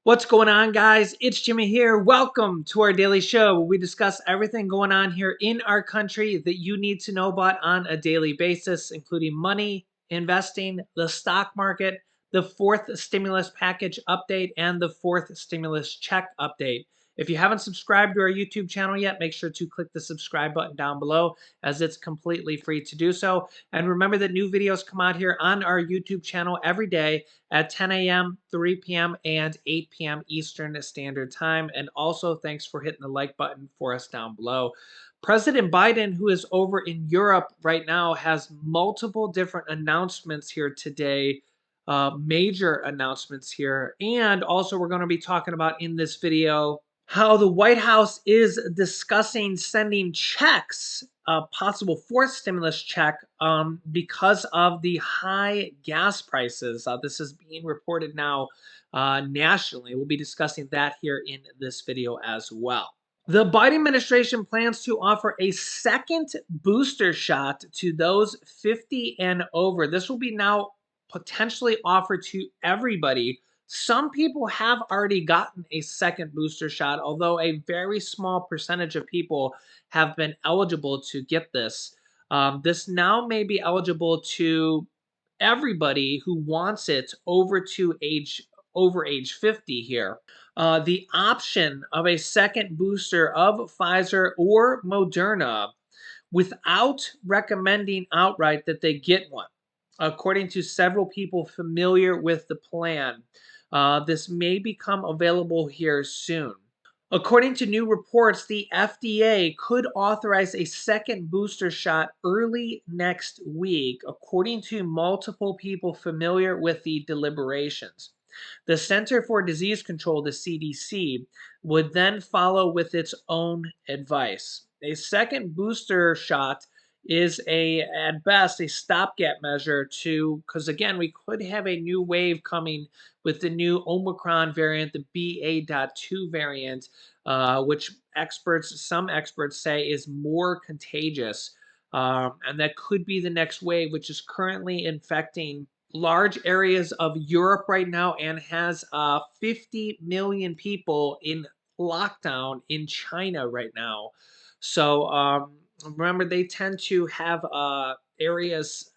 What's going on, guys? It's Jimmy here. Welcome to our daily show where we discuss everything going on here in our country that you need to know about on a daily basis, including money, investing, the stock market, the fourth stimulus package update, and the fourth stimulus check update. If you haven't subscribed to our YouTube channel yet, make sure to click the subscribe button down below as it's completely free to do so. And remember that new videos come out here on our YouTube channel every day at 10 a.m., 3 p.m., and 8 p.m. Eastern Standard Time. And also, thanks for hitting the like button for us down below. President Biden, who is over in Europe right now, has multiple different announcements here today, major announcements here. And also, we're going to be talking about in this video how the White House is discussing sending checks, a possible fourth stimulus check, because of the high gas prices. This is being reported now nationally. We'll be discussing that here in this video as well. The Biden administration plans to offer a second booster shot to those 50 and over. This will be now potentially offered to everybody. Some people have already gotten a second booster shot, although a very small percentage of people have been eligible to get this. This now may be eligible to everybody who wants it over age 50 here. The option of a second booster of Pfizer or Moderna without recommending outright that they get one. According to several people familiar with the plan, this may become available here soon. According to new reports, the FDA could authorize a second booster shot early next week, according to multiple people familiar with the deliberations. The Center for Disease Control, the CDC, would then follow with its own advice. A second booster shot is at best a stopgap measure because again, we could have a new wave coming with the new Omicron variant, the BA.2 variant, which some experts say is more contagious. And that could be the next wave, which is currently infecting large areas of Europe right now and has 50 million people in lockdown in China right now. So remember, they tend to have areas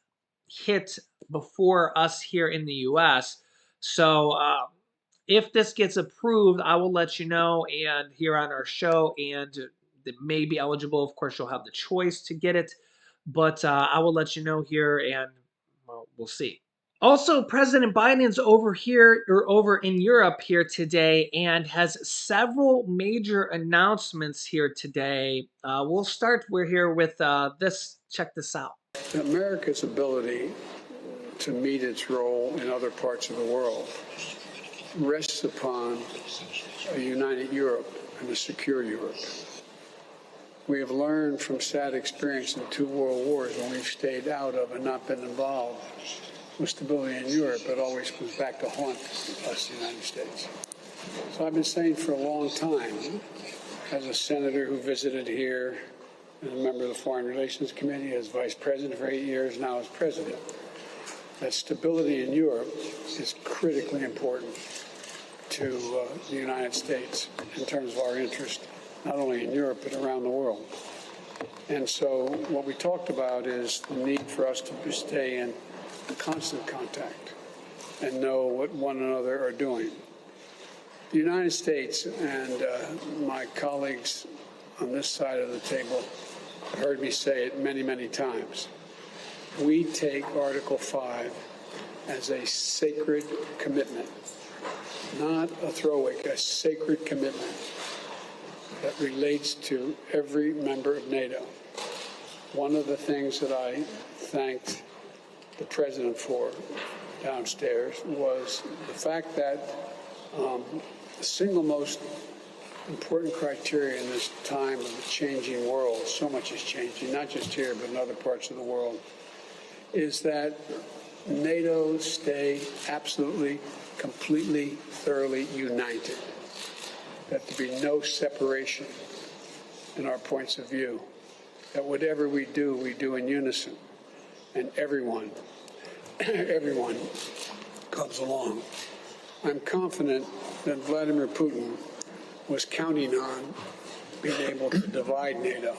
hit before us here in the U.S. So if this gets approved, I will let you know and here on our show, and it may be eligible. Of course, you'll have the choice to get it, but I will let you know here, and well, we'll see. Also, President Biden's over in Europe here today and has several major announcements here today. We'll start here with this. Check this out. America's ability to meet its role in other parts of the world rests upon a united Europe and a secure Europe. We have learned from sad experience in 2 world wars when we've stayed out of and not been involved with stability in Europe. It always comes back to haunt us, the United States. So I've been saying for a long time, as a senator who visited here, as a member of the Foreign Relations Committee, as vice president for 8 years, now as president, that stability in Europe is critically important to the United States in terms of our interest, not only in Europe, but around the world. And so what we talked about is the need for us to stay in constant contact and know what one another are doing. The United States and my colleagues on this side of the table heard me say it many, many times. We take Article 5 as a sacred commitment, not a throwaway, a sacred commitment that relates to every member of NATO. One of the things that I thanked the president for downstairs was the fact that the single most important criteria in this time of a changing world, so much is changing, not just here, but in other parts of the world, is that NATO stay absolutely, completely, thoroughly united. That there be no separation in our points of view. That whatever we do in unison. And everyone comes along. I'm confident that Vladimir Putin was counting on being able to divide NATO,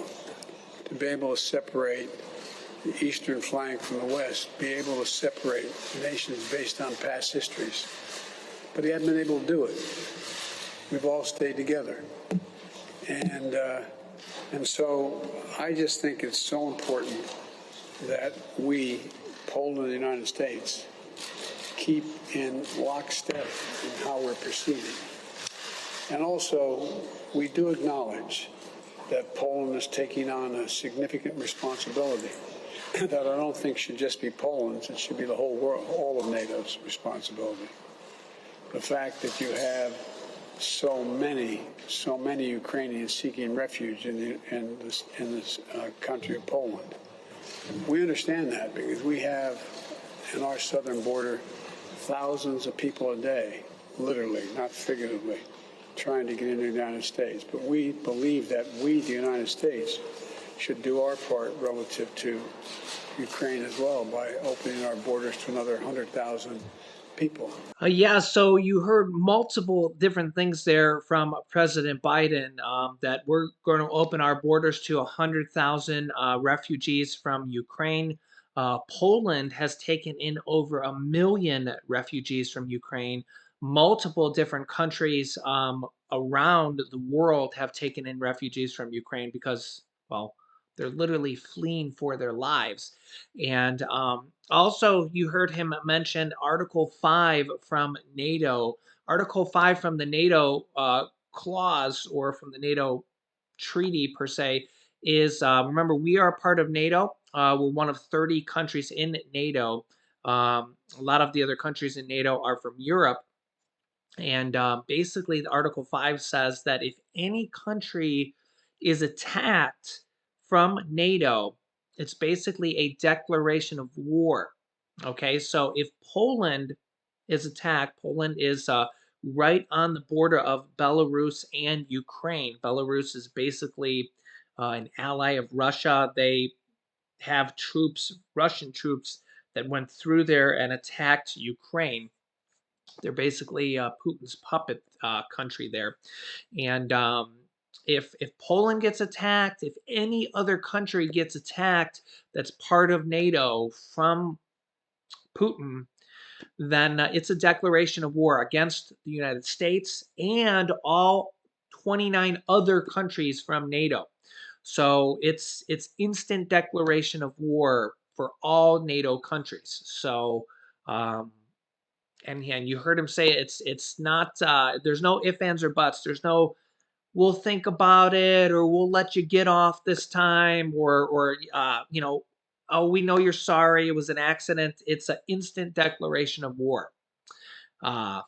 to be able to separate the eastern flank from the west, be able to separate nations based on past histories. But he hadn't been able to do it. We've all stayed together. And so I just think it's so important that we, Poland and the United States, keep in lockstep in how we're proceeding. And also, we do acknowledge that Poland is taking on a significant responsibility that I don't think should just be Poland's, it should be the whole world, all of NATO's responsibility. The fact that you have so many Ukrainians seeking refuge in this country of Poland. We understand that because we have in our southern border thousands of people a day, literally, not figuratively, trying to get into the United States. But we believe that we, the United States, should do our part relative to Ukraine as well by opening our borders to another 100,000 people. Yeah, so you heard multiple different things there from President Biden, that we're going to open our borders to 100,000 refugees from Ukraine. Poland has taken in over 1 million refugees from Ukraine. Multiple different countries around the world have taken in refugees from Ukraine because, well, they're literally fleeing for their lives. And also, you heard him mention Article 5 from NATO. Article 5 from the NATO clause, or from the NATO treaty per se, is remember, we are part of NATO. We're one of 30 countries in NATO. A lot of the other countries in NATO are from Europe. And basically, the Article 5 says that if any country is attacked from NATO, it's basically a declaration of war. Okay, so if Poland is attacked, Poland is right on the border of Belarus and Ukraine. Belarus is basically an ally of Russia. They have troops, Russian troops, that went through there and attacked Ukraine. They're basically Putin's puppet country there. And if Poland gets attacked, if any other country gets attacked that's part of NATO from Putin, then it's a declaration of war against the United States and all 29 other countries from NATO. So it's instant declaration of war for all NATO countries. So and you heard him say it's not there's no ifs, ands, or buts. There's no we'll think about it, or we'll let you get off this time, or oh, we know you're sorry, it was an accident. It's an instant declaration of war. Uh,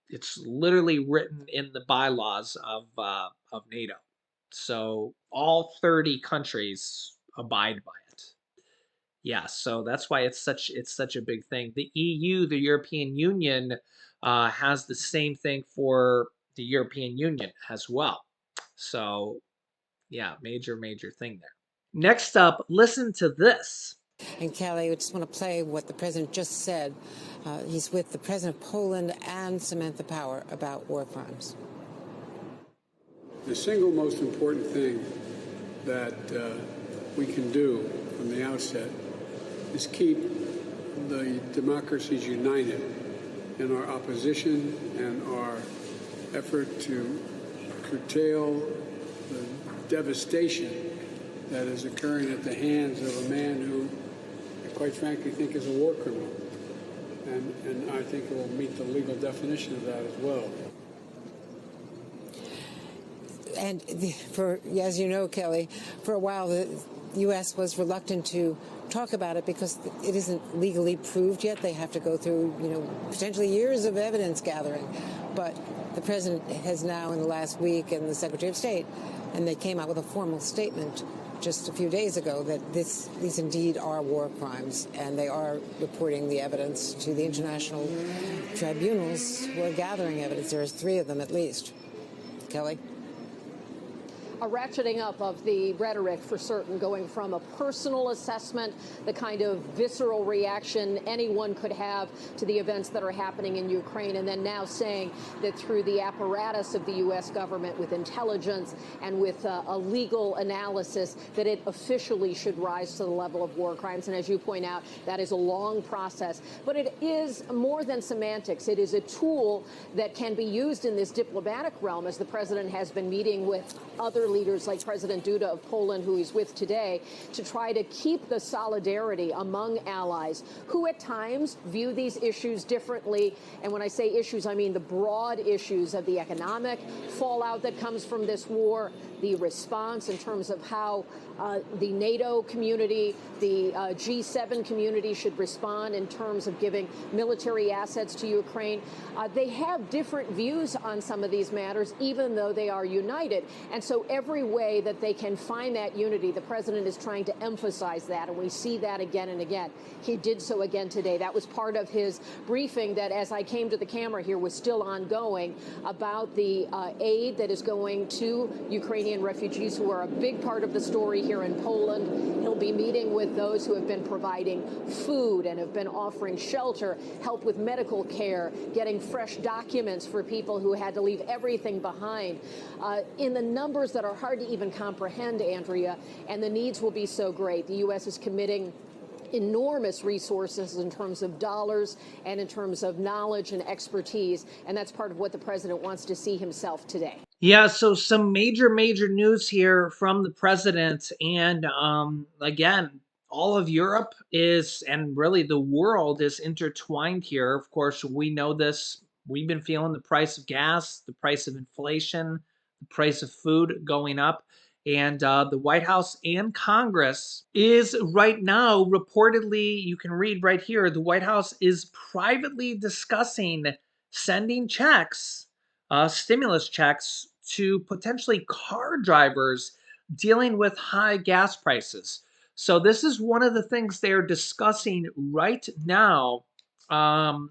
it's literally written in the bylaws of NATO. So all 30 countries abide by it. Yeah, so that's why it's such a big thing. The EU, the European Union, has the same thing for the European Union as well. So yeah, major thing there. Next up, listen to this. And Kelly, I just want to play what the president just said. He's with the president of Poland and Samantha Power about war crimes. The single most important thing that we can do from the outset is keep the democracies united in our opposition and our effort to curtail the devastation that is occurring at the hands of a man who, I quite frankly, think is a war criminal. And I think it will meet the legal definition of that as well. And as you know, Kelly, for a while the U.S. was reluctant to talk about it because it isn't legally proved yet. They have to go through, potentially years of evidence gathering. But the president has now, in the last week, and the Secretary of State, and they came out with a formal statement just a few days ago that these indeed are war crimes, and they are reporting the evidence to the international tribunals who are gathering evidence. There is 3 of them at least. Kelly? a ratcheting up of the rhetoric for certain, going from a personal assessment, the kind of visceral reaction anyone could have to the events that are happening in Ukraine, and then now saying that through the apparatus of the U.S. government with intelligence and with a legal analysis that it officially should rise to the level of war crimes. And as you point out, that is a long process. But it is more than semantics. It is a tool that can be used in this diplomatic realm, as the president has been meeting with other leaders like President Duda of Poland, who he's with today, to try to keep the solidarity among allies who at times view these issues differently. And when I say issues, I mean the broad issues of the economic fallout that comes from this war, the response in terms of how the NATO community, the G7 community should respond in terms of giving military assets to Ukraine. They have different views on some of these matters, even though they are united. And so every way that they can find that unity, the president is trying to emphasize that, and we see that again and again. He did so again today. That was part of his briefing that, as I came to the camera here, was still ongoing, about the aid that is going to Ukrainian refugees who are a big part of the story here in Poland. He'll be meeting with those who have been providing food and have been offering shelter, help with medical care, getting fresh documents for people who had to leave everything behind, in the numbers that are hard to even comprehend, Andrea, and the needs will be so great. The U.S. is committing enormous resources in terms of dollars and in terms of knowledge and expertise, and that's part of what the president wants to see himself today. Yeah, so some major news here from the president. And again, all of Europe is, and really the world is intertwined here. Of course, we know this. We've been feeling the price of gas, the price of inflation, the price of food going up. And the White House and Congress is right now reportedly, you can read right here, the White House is privately discussing sending checks, stimulus checks, to potentially car drivers dealing with high gas prices. So this is one of the things they're discussing right now. Um,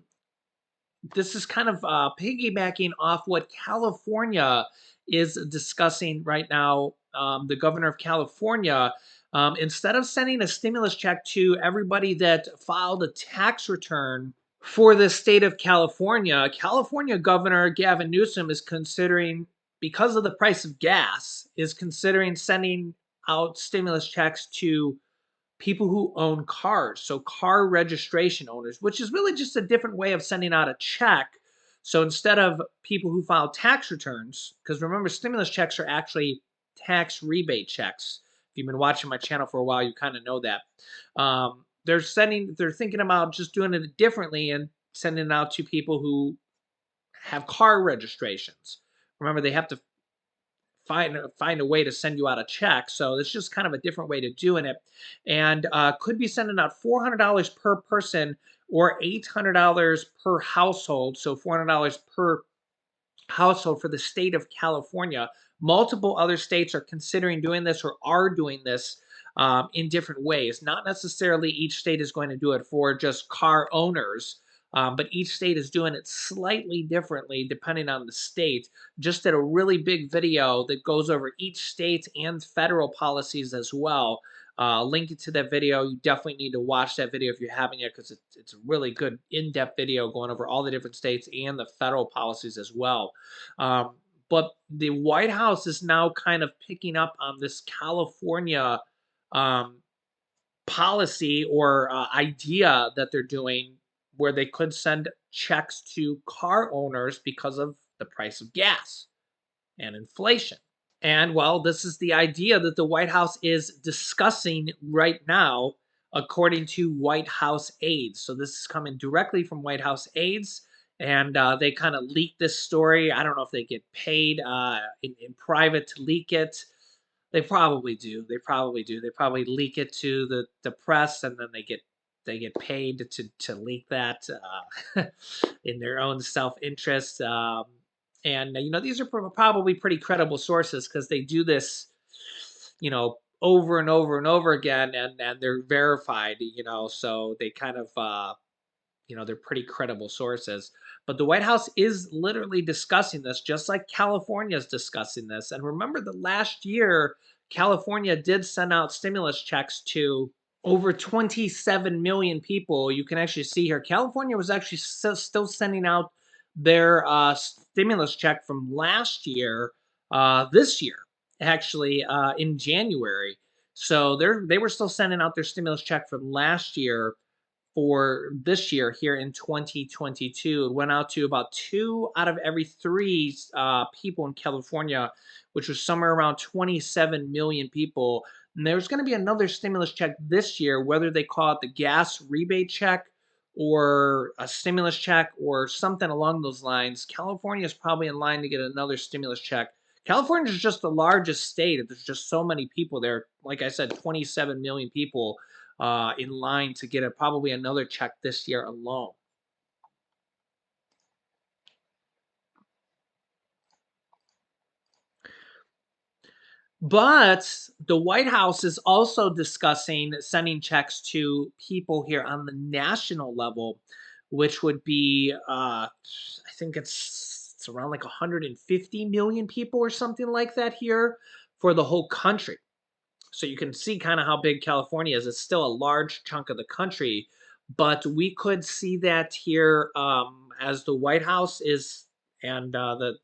this is kind of piggybacking off what California is discussing right now. The governor of California, instead of sending a stimulus check to everybody that filed a tax return for the state of California, California Governor Gavin Newsom is considering, because of the price of gas, is considering sending out stimulus checks to people who own cars, so car registration owners, which is really just a different way of sending out a check. So instead of people who file tax returns, because remember, stimulus checks are actually tax rebate checks. If you've been watching my channel for a while, you kind of know that. They're thinking about just doing it differently and sending it out to people who have car registrations. Remember, they have to find a way to send you out a check. So it's just kind of a different way to doing it, and could be sending out $400 per person or $800 per household. So $400 per household for the state of California. Multiple other states are considering doing this or are doing this in different ways. Not necessarily each state is going to do it for just car owners, but each state is doing it slightly differently depending on the state. Just did a really big video that goes over each state and federal policies as well. Link it to that video. You definitely need to watch that video if you're having it, because it's a really good in-depth video going over all the different states and the federal policies as well. But the White House is now kind of picking up on this California um, policy or idea that they're doing, where they could send checks to car owners because of the price of gas and inflation. And well, this is the idea that the White House is discussing right now, according to White House aides. So this is coming directly from White House aides, and they kind of leak this story. I don't know if they get paid in private to leak it. They probably do. They probably do. They probably leak it to the press, and then they get paid to leak that in their own self interest. And these are probably pretty credible sources, because they do this, over and over and over again, and they're verified. So they kind of they're pretty credible sources. But the White House is literally discussing this, just like California is discussing this. And remember that last year, California did send out stimulus checks to over 27 million people. You can actually see here, California was actually still sending out their stimulus check from last year, this year, actually, in January. So they were still sending out their stimulus check from last year for this year here in 2022. It went out to about 2 out of every 3 people in California, which was somewhere around 27 million people. And there's going to be another stimulus check this year, whether they call it the gas rebate check or a stimulus check or something along those lines. California is probably in line to get another stimulus check. California is just the largest state. There's just so many people there. Like I said, 27 million people in line to get probably another check this year alone. But the White House is also discussing sending checks to people here on the national level, which would be, I think it's around like 150 million people or something like that here for the whole country. So you can see kind of how big California is. It's still a large chunk of the country, but we could see that here as the White House is and the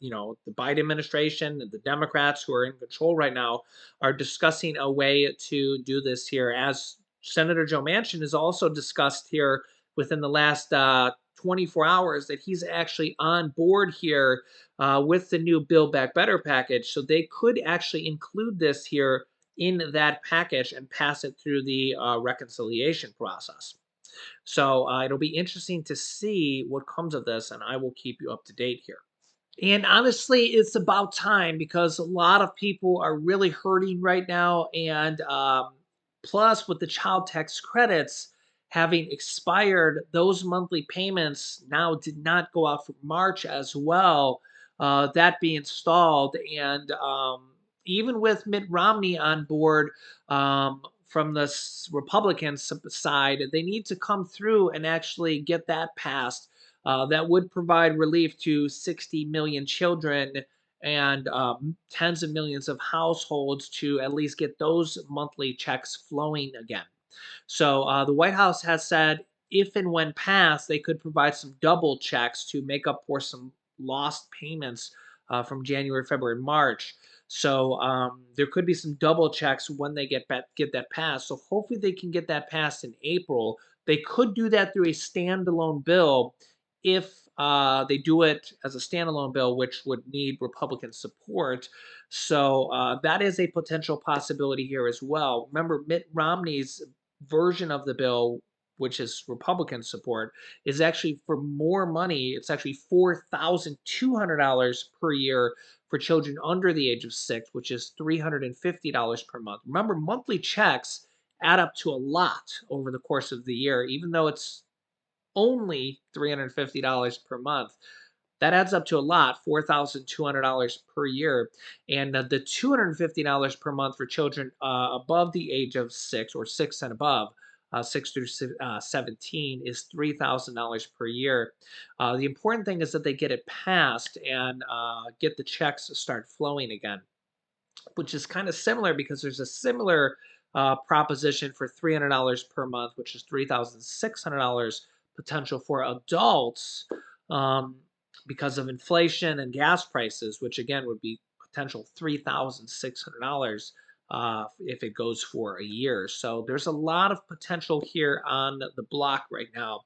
Biden administration and the Democrats who are in control right now are discussing a way to do this here. As Senator Joe Manchin has also discussed here within the last 24 hours that he's actually on board here with the new Build Back Better package. So they could actually include this here in that package and pass it through the reconciliation process. So it'll be interesting to see what comes of this, and I will keep you up to date here. And honestly, it's about time because a lot of people are really hurting right now. And plus, with the child tax credits having expired, those monthly payments now did not go out for March as well. That being stalled. And even with Mitt Romney on board from the Republican side, they need to come through and actually get that passed. That would provide relief to 60 million children and tens of millions of households to at least get those monthly checks flowing again. So the White House has said if and when passed, they could provide some double checks to make up for some lost payments from January, February, March. So there could be some double checks when they get that passed. So hopefully they can get that passed in April. They could do that through a standalone bill if they do it as a standalone bill, which would need Republican support. So that is a potential possibility here as well. Remember, Mitt Romney's version of the bill, which is Republican support, is actually for more money. It's actually $4,200 per year for children under the age of 6, which is $350 per month. Remember, monthly checks add up to a lot over the course of the year, even though it's only $350 per month. That adds up to a lot, $4,200 per year. And the $250 per month for children above the age of 6 or 6 and above, 6 through 17, is $3,000 per year. The important thing is that they get it passed and get the checks to start flowing again, which is kind of similar because there's a similar proposition for $300 per month, which is $3,600 potential for adults um, because of inflation and gas prices, which again would be potential $3,600 if it goes for a year. So there's a lot of potential here on the block right now.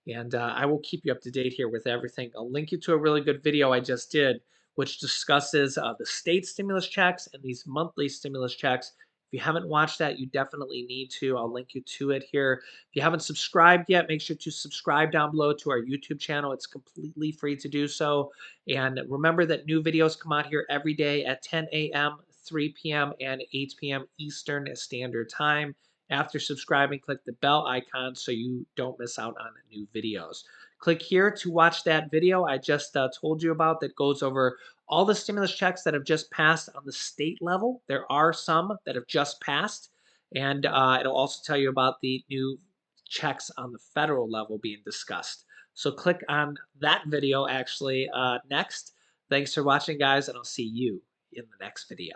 And I will keep you up to date here with everything. I'll link you to a really good video I just did which discusses the state stimulus checks and these monthly stimulus checks. If you haven't watched that, you definitely need to. I'll link you to it here. If you haven't subscribed yet, make sure to subscribe down below to our YouTube channel. It's completely free to do so. And remember that new videos come out here every day at 10 a.m., 3 p.m., and 8 p.m. Eastern Standard Time. After subscribing, click the bell icon so you don't miss out on new videos. Click here to watch that video I just told you about that goes over all the stimulus checks that have just passed on the state level. There are some that have just passed, and it'll also tell you about the new checks on the federal level being discussed. So click on that video actually next. Thanks for watching, guys, and I'll see you in the next video.